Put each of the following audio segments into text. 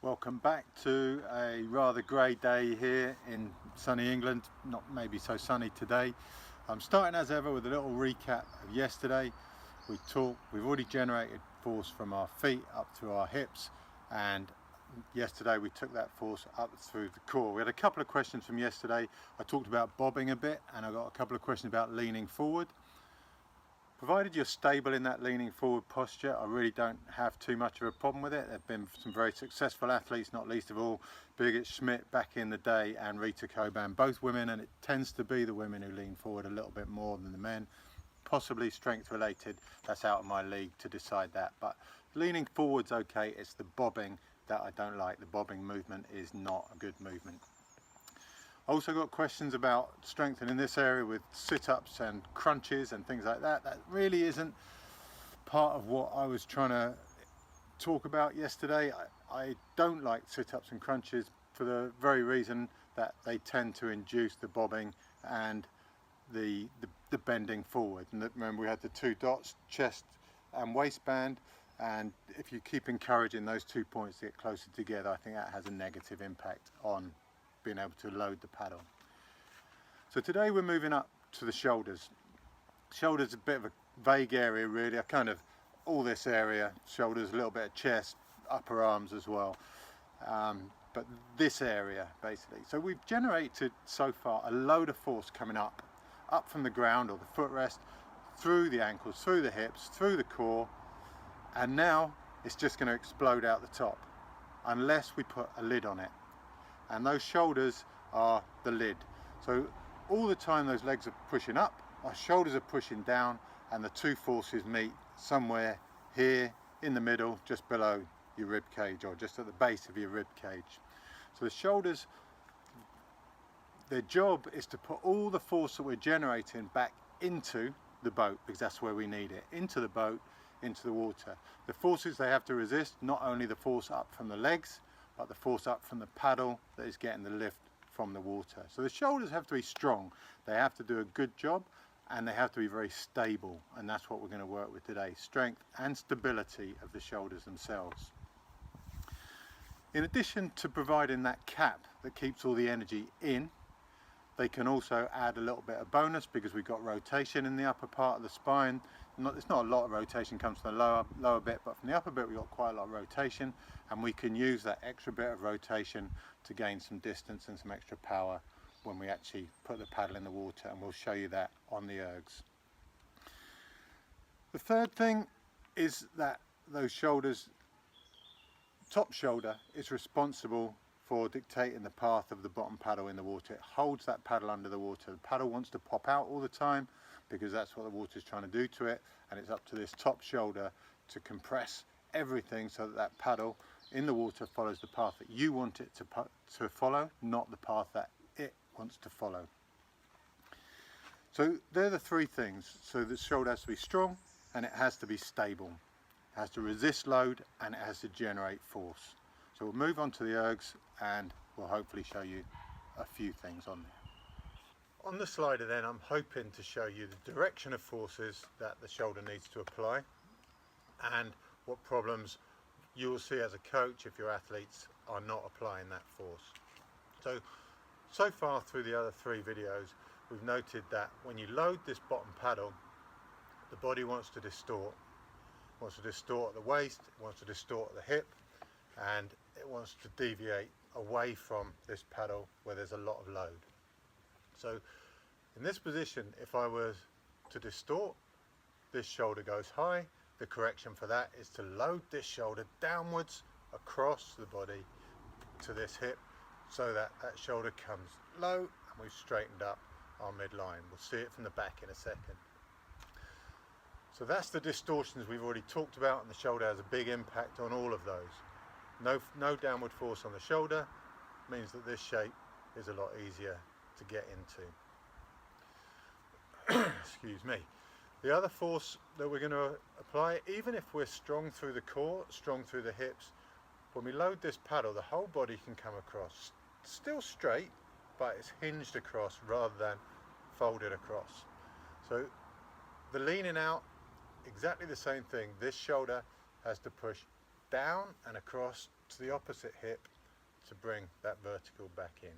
Welcome back to a rather grey day here in sunny England, not maybe so sunny today. I'm starting as ever with a little recap of yesterday. We've already generated force from our feet up to our hips, and yesterday we took that force up through the core. We had a couple of questions from yesterday. I talked about bobbing a bit, and I got a couple of questions about leaning forward. Provided you're stable in that leaning forward posture, I really don't have too much of a problem with it. There have been some very successful athletes, not least of all Birgit Schmidt back in the day and Rita Coban, both women, and it tends to be the women who lean forward a little bit more than the men. Possibly strength related, that's out of my league to decide that, but leaning forward's okay. It's the bobbing that I don't like. The bobbing movement is not a good movement. I also got questions about strengthening this area with sit-ups and crunches and things like that. That really isn't part of what I was trying to talk about yesterday. I don't like sit-ups and crunches for the very reason that they tend to induce the bobbing and the bending forward. And remember, we had the two dots, chest and waistband, and if you keep encouraging those 2 points to get closer together, I think that has a negative impact on being able to load the paddle. So today we're moving up to the shoulders. Shoulders a bit of a vague area really. All this area, shoulders, a little bit of chest, upper arms as well. But this area basically. So we've generated so far a load of force coming up from the ground or the footrest, through the ankles, through the hips, through the core, and now it's just going to explode out the top unless we put a lid on it. And those shoulders are the lid. So all the time those legs are pushing up, our shoulders are pushing down, and the two forces meet somewhere here in the middle, just below your rib cage, or just at the base of your rib cage. So the shoulders, their job is to put all the force that we're generating back into the boat, because that's where we need it, into the boat, into the water. The forces they have to resist, not only the force up from the legs, but the force up from the paddle that is getting the lift from the water. So the shoulders have to be strong, they have to do a good job, and they have to be very stable, and that's what we're going to work with today, strength and stability of the shoulders themselves. In addition to providing that cap that keeps all the energy in, they can also add a little bit of bonus because we've got rotation in the upper part of the spine. It's not a lot of rotation, comes from the lower bit, but from the upper bit we've got quite a lot of rotation, and we can use that extra bit of rotation to gain some distance and some extra power when we actually put the paddle in the water, and we'll show you that on the ergs. The third thing is that those shoulders, top shoulder is responsible for dictating the path of the bottom paddle in the water. It holds that paddle under the water. The paddle wants to pop out all the time because that's what the water is trying to do to it, and it's up to this top shoulder to compress everything so that that paddle in the water follows the path that you want it to follow, not the path that it wants to follow. So they're the three things. So the shoulder has to be strong, and it has to be stable. It has to resist load, and it has to generate force. So we'll move on to the ergs, and we'll hopefully show you a few things on there. On the slider then, I'm hoping to show you the direction of forces that the shoulder needs to apply, and what problems you will see as a coach if your athletes are not applying that force. So far through the other three videos, we've noted that when you load this bottom paddle, the body wants to distort. It wants to distort at the waist, it wants to distort at the hip, and it wants to deviate away from this paddle where there's a lot of load. So in this position, if I were to distort, this shoulder goes high. The correction for that is to load this shoulder downwards across the body to this hip so that that shoulder comes low and we've straightened up our midline. We'll see it from the back in a second. So that's the distortions we've already talked about, and the shoulder has a big impact on all of those. No downward force on the shoulder means that this shape is a lot easier to get into. Excuse me. The other force that we're going to apply, even if we're strong through the core, strong through the hips, when we load this paddle, the whole body can come across. Still straight, but it's hinged across rather than folded across. So the leaning out, exactly the same thing. This shoulder has to push down and across to the opposite hip to bring that vertical back in.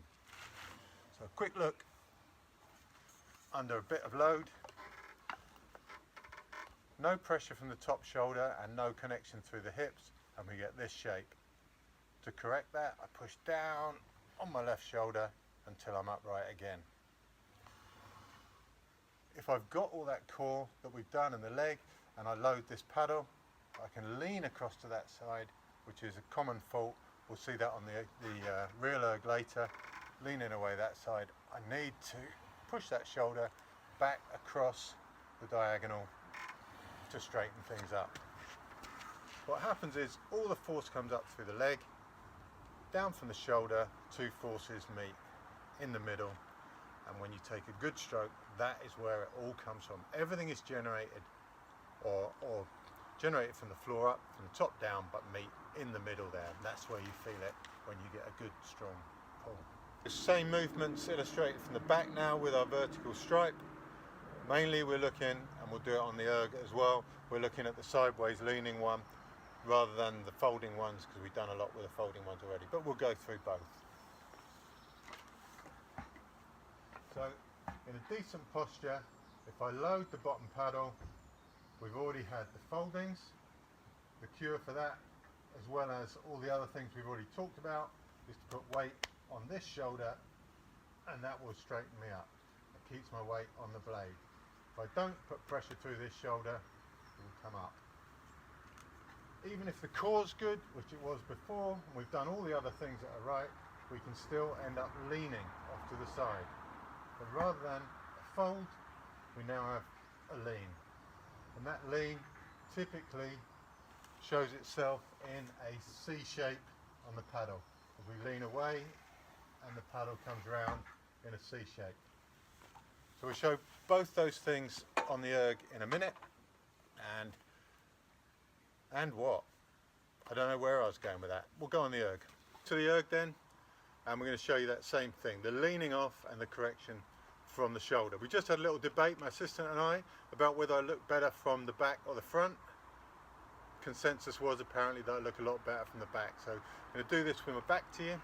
So a quick look under a bit of load, no pressure from the top shoulder and no connection through the hips, and we get this shape. To correct that, I push down on my left shoulder until I'm upright again. If I've got all that core that we've done in the leg and I load this paddle, I can lean across to that side, which is a common fault. We'll see that on the real erg later. Leaning away that side, I need to push that shoulder back across the diagonal to straighten things up. What happens is all the force comes up through the leg, down from the shoulder, two forces meet in the middle, and when you take a good stroke, that is where it all comes from. Everything is generated or generated from the floor up, from the top down, but meet in the middle there. And that's where you feel it when you get a good strong pull. The same movements illustrated from the back now with our vertical stripe. Mainly we're looking, and we'll do it on the erg as well, we're looking at the sideways leaning one rather than the folding ones, because we've done a lot with the folding ones already, but we'll go through both. So in a decent posture, if I load the bottom paddle, we've already had the foldings, the cure for that, as well as all the other things we've already talked about, is to put weight on this shoulder, and that will straighten me up. It keeps my weight on the blade. If I don't put pressure through this shoulder, it will come up. Even if the core's good, which it was before, and we've done all the other things that are right, we can still end up leaning off to the side. But rather than a fold, we now have a lean. And that lean typically shows itself in a C shape on the paddle. As we lean away and the paddle comes round in a C shape. So we'll show both those things on the erg in a minute. And what? I don't know where I was going with that. We'll go on the erg. To the erg then, and we're going to show you that same thing, the leaning off and the correction from the shoulder. We just had a little debate, my assistant and I, about whether I look better from the back or the front. Consensus was apparently that I look a lot better from the back. So I'm going to do this with my back to you,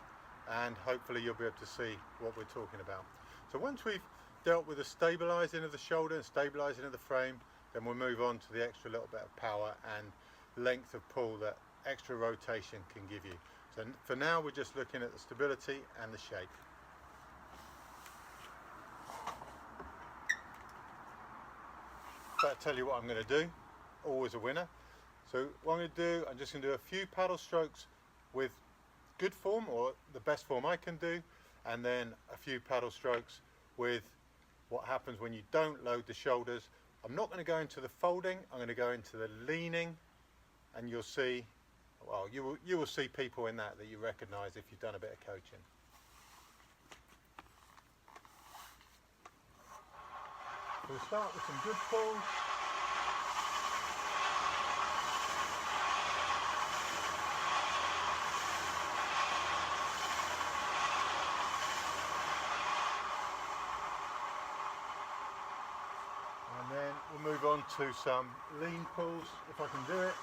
and hopefully you'll be able to see what we're talking about. So once we've dealt with the stabilising of the shoulder and stabilising of the frame, then we'll move on to the extra little bit of power and length of pull that extra rotation can give you. So for now we're just looking at the stability and the shape. So I'll tell you what I'm going to do, always a winner. So what I'm going to do, I'm just going to do a few paddle strokes with good form, or the best form I can do, and then a few paddle strokes with what happens when you don't load the shoulders. I'm not going to go into the folding, I'm going to go into the leaning, and you'll see, well, you will see people in that you recognise if you've done a bit of coaching. So we'll start with some good pulls. And then we'll move on to some lean pulls, if I can do it.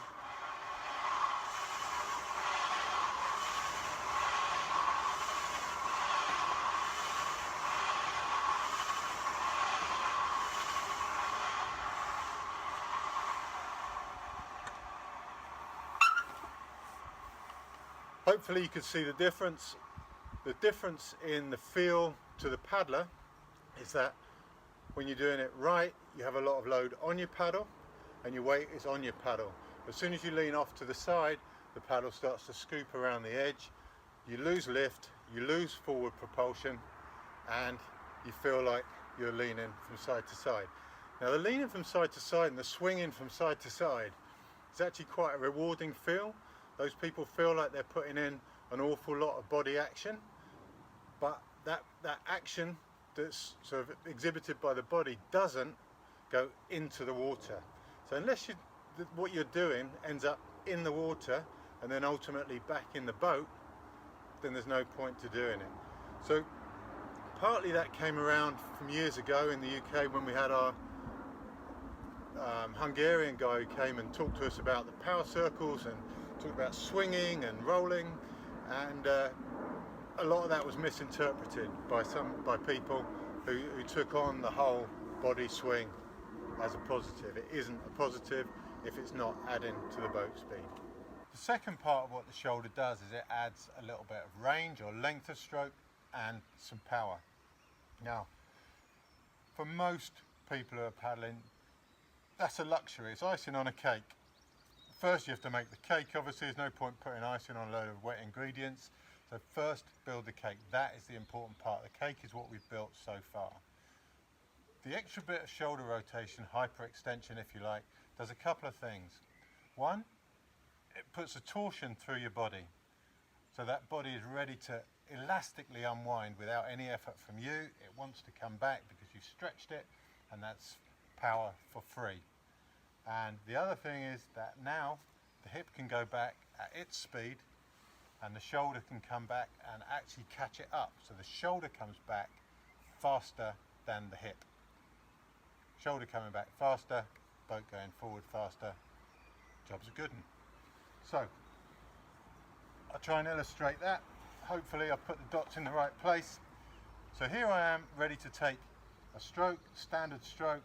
Hopefully you can see the difference. The difference in the feel to the paddler is that when you're doing it right, you have a lot of load on your paddle and your weight is on your paddle. As soon as you lean off to the side, the paddle starts to scoop around the edge. You lose lift, you lose forward propulsion, and you feel like you're leaning from side to side. Now the leaning from side to side and the swinging from side to side is actually quite a rewarding feel. Those people feel like they're putting in an awful lot of body action, but that action that's sort of exhibited by the body doesn't go into the water. So unless what you're doing ends up in the water and then ultimately back in the boat, then there's no point to doing it. So partly that came around from years ago in the UK when we had our Hungarian guy who came and talked to us about the power circles and talked about swinging and rolling, and a lot of that was misinterpreted by people who took on the whole body swing as a positive. It isn't a positive if it's not adding to the boat speed. The second part of what the shoulder does is it adds a little bit of range or length of stroke and some power. Now, for most people who are paddling, that's a luxury. It's icing on a cake. First you have to make the cake, obviously. There's no point putting icing on a load of wet ingredients. So first build the cake. That is the important part. The cake is what we've built so far. The extra bit of shoulder rotation, hyperextension if you like, does a couple of things. One, it puts a torsion through your body. So that body is ready to elastically unwind without any effort from you. It wants to come back because you stretched it, and that's power for free. And the other thing is that now the hip can go back at its speed and the shoulder can come back and actually catch it up. So the shoulder comes back faster than the hip. Shoulder coming back faster, boat going forward faster, job's a good one. So I'll try and illustrate that. Hopefully I've put the dots in the right place. So here I am ready to take a stroke, standard stroke.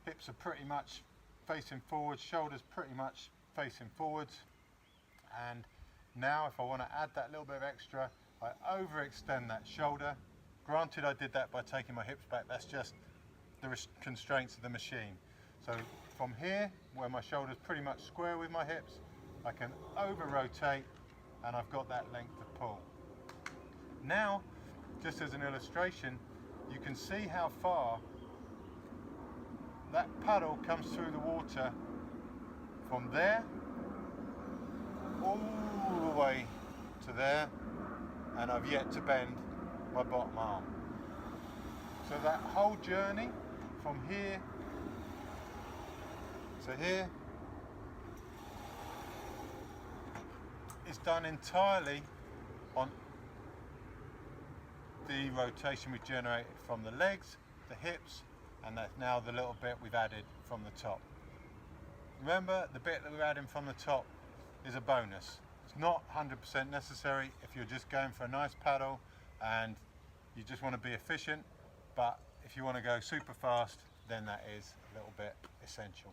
Hips are pretty much facing forwards, shoulders pretty much facing forwards. And now if I want to add that little bit of extra, I overextend that shoulder. Granted, I did that by taking my hips back. That's just the constraints of the machine. So from here, where my shoulder's pretty much square with my hips, I can over rotate and I've got that length of pull. Now, just as an illustration, you can see how far that paddle comes through the water from there all the way to there, and I've yet to bend my bottom arm. So that whole journey from here to here is done entirely on the rotation we've generated from the legs, the hips, and that's now the little bit we've added from the top. Remember, the bit that we're adding from the top is a bonus. It's not 100% necessary if you're just going for a nice paddle and you just want to be efficient, but if you want to go super fast, then that is a little bit essential.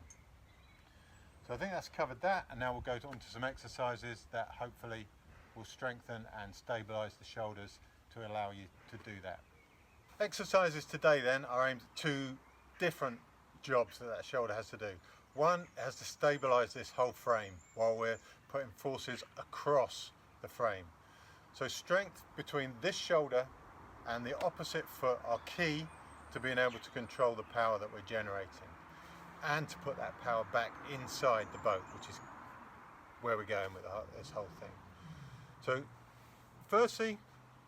So I think that's covered that, and now we'll go on to some exercises that hopefully will strengthen and stabilize the shoulders to allow you to do that. Exercises today then are aimed at two different jobs that shoulder has to do. One has to stabilize this whole frame while we're putting forces across the frame. So strength between this shoulder and the opposite foot are key to being able to control the power that we're generating and to put that power back inside the boat, which is where we're going with this whole thing. So firstly,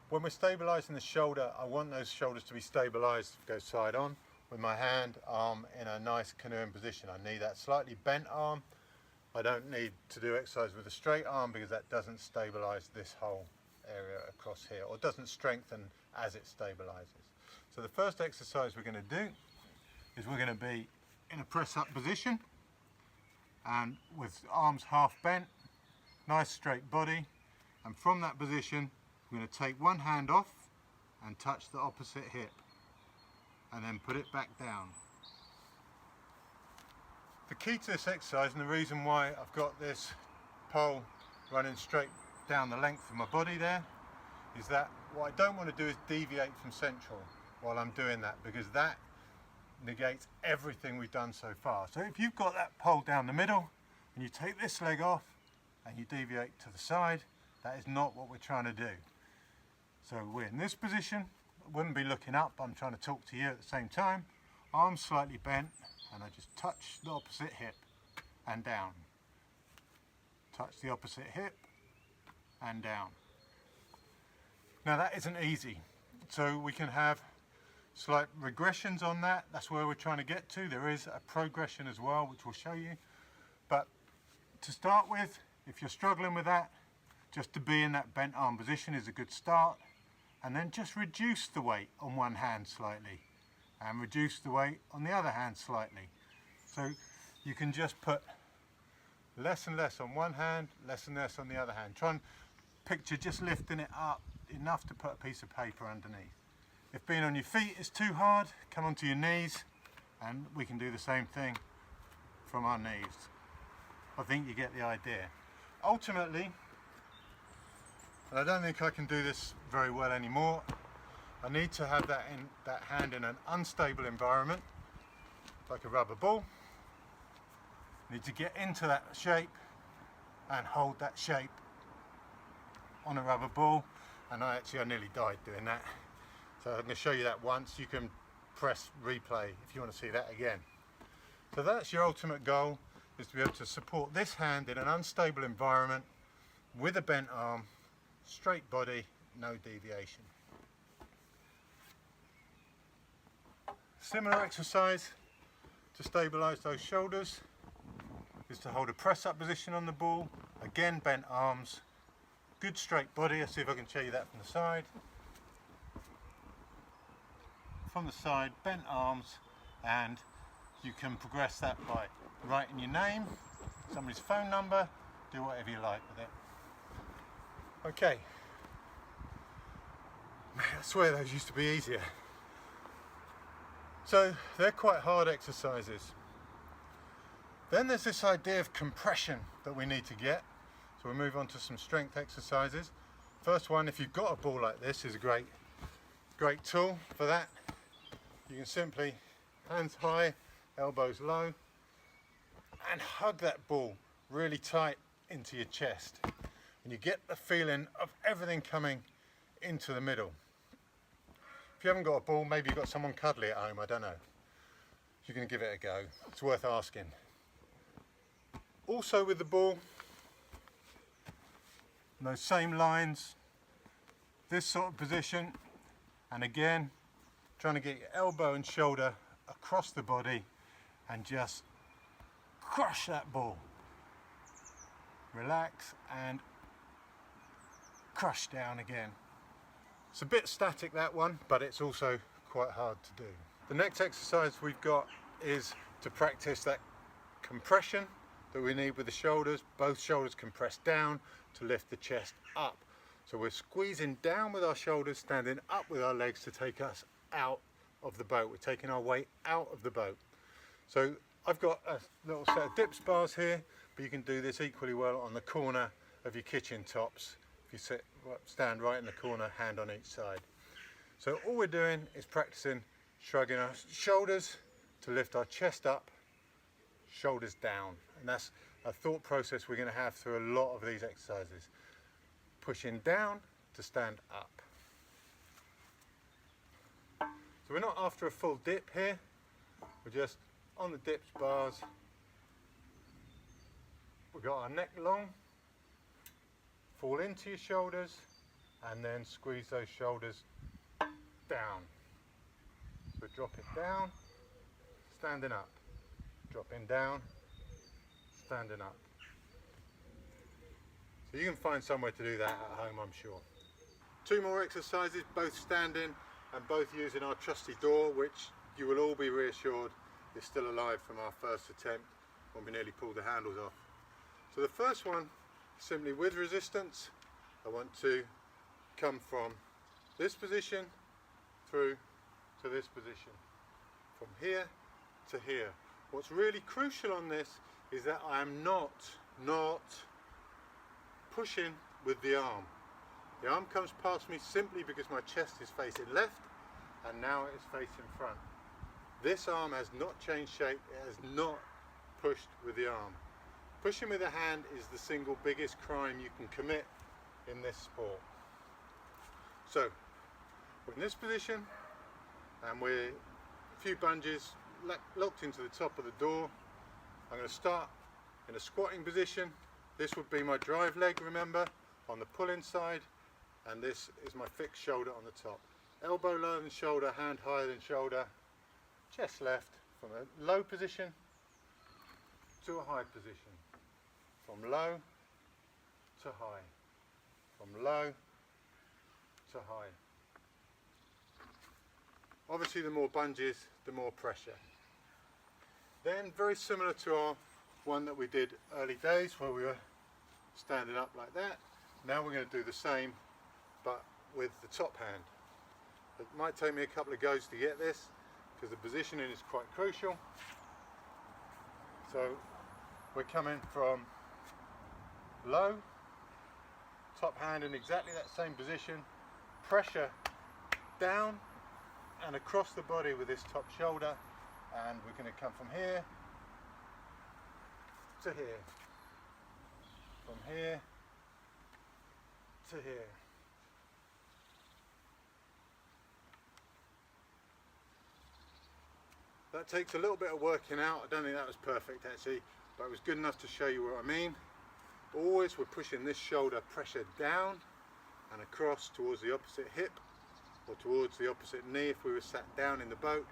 when we're stabilizing the shoulder, I want those shoulders to be stabilized, go side on, with my hand, arm in a nice canoeing position. I need that slightly bent arm. I don't need to do exercise with a straight arm because that doesn't stabilize this whole area across here, or doesn't strengthen as it stabilizes. So the first exercise we're going to do is we're going to be in a press up position and with arms half bent, nice straight body, and from that position we're going to take one hand off and touch the opposite hip and then put it back down. The key to this exercise, and the reason why I've got this pole running straight down the length of my body there, is that what I don't want to do is deviate from central while I'm doing that, because that negates everything we've done so far. So if you've got that pole down the middle and you take this leg off and you deviate to the side, that is not what we're trying to do. So we're in this position, I wouldn't be looking up, I'm trying to talk to you at the same time, arms slightly bent, and I just touch the opposite hip and down. Touch the opposite hip and down. Now that isn't easy, so we can have slight regressions on that. That's where we're trying to get to. There is a progression as well, which we'll show you. But to start with, if you're struggling with that, just to be in that bent arm position is a good start. And then just reduce the weight on one hand slightly and reduce the weight on the other hand slightly. So you can just put Less and less on one hand, less and less on the other hand. Try and picture just lifting it up enough to put a piece of paper underneath. If being on your feet is too hard, come onto your knees and we can do the same thing from our knees. I think you get the idea. Ultimately, and I don't think I can do this very well anymore, I need to have that hand in an unstable environment, like a rubber ball. I need to get into that shape and hold that shape on a rubber ball, and I nearly died doing that. So I'm going to show you that once. You can press replay if you want to see that again. So that's your ultimate goal, is to be able to support this hand in an unstable environment with a bent arm, straight body, no deviation. Similar exercise to stabilize those shoulders is to hold a press up position on the ball, again bent arms, good straight body. Let's see if I can show you that from the side. From the side, bent arms, and you can progress that by writing your name, somebody's phone number, do whatever you like with it. Okay, I swear those used to be easier. So they're quite hard exercises. Then there's this idea of compression that we need to get. So we'll move on to some strength exercises. First one, if you've got a ball like this, is a great tool for that. You can simply, hands high, elbows low, and hug that ball really tight into your chest. And you get the feeling of everything coming into the middle. If you haven't got a ball, maybe you've got someone cuddly at home, I don't know. You're going to give it a go. It's worth asking. Also with the ball, those same lines, this sort of position, and again, trying to get your elbow and shoulder across the body and just crush that ball. Relax and crush down again. It's a bit static, that one, but it's also quite hard to do. The next exercise we've got is to practice that compression that we need with the shoulders. Both shoulders compressed down to lift the chest up. So we're squeezing down with our shoulders, standing up with our legs to take us out of the boat. We're taking our weight out of the boat. So I've got a little set of dips bars here, but you can do this equally well on the corner of your kitchen tops. If you stand right in the corner, hand on each side. So all we're doing is practicing shrugging our shoulders to lift our chest up, shoulders down. And that's a thought process we're going to have through a lot of these exercises. Pushing down to stand up. So we're not after a full dip here, we're just on the dips bars. We've got our neck long, fall into your shoulders, and then squeeze those shoulders down. So drop it down, standing up, dropping down, standing up. So you can find somewhere to do that at home, I'm sure. Two more exercises, both standing and both using our trusty door, which you will all be reassured is still alive from our first attempt when we nearly pulled the handles off. So the first one, simply with resistance, I want to come from this position through to this position, from here to here. What's really crucial on this is that I am not pushing with the arm. The arm comes past me simply because my chest is facing left and now it is facing front. This arm has not changed shape, it has not pushed with the arm. Pushing with the hand is the single biggest crime you can commit in this sport. So, we're in this position and we're a few bungees locked into the top of the door. I'm going to start in a squatting position. This would be my drive leg, remember, on the pull-in side, and this is my fixed shoulder on the top. Elbow lower than shoulder, hand higher than shoulder, chest left, from a low position to a high position. From low to high. From low to high. Obviously the more bungees, the more pressure. Then, very similar to our one that we did early days where we were standing up like that. Now we're going to do the same but with the top hand. It might take me a couple of goes to get this because the positioning is quite crucial. So we're coming from low, top hand in exactly that same position, pressure down and across the body with this top shoulder, and we're going to come from here to here, from here to here. That takes a little bit of working out. I don't think that was perfect actually, but it was good enough to show you what I mean. Always we're pushing this shoulder pressure down and across towards the opposite hip or towards the opposite knee if we were sat down in the boat.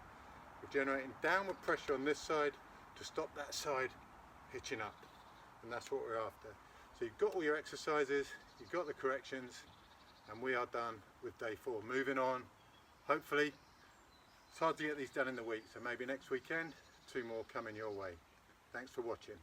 We're generating downward pressure on this side to stop that side hitching up, and that's what we're after. So you've got all your exercises, you've got the corrections, and we are done with day 4. Moving on, hopefully. It's hard to get these done in the week, so maybe next weekend 2 more coming your way. Thanks for watching.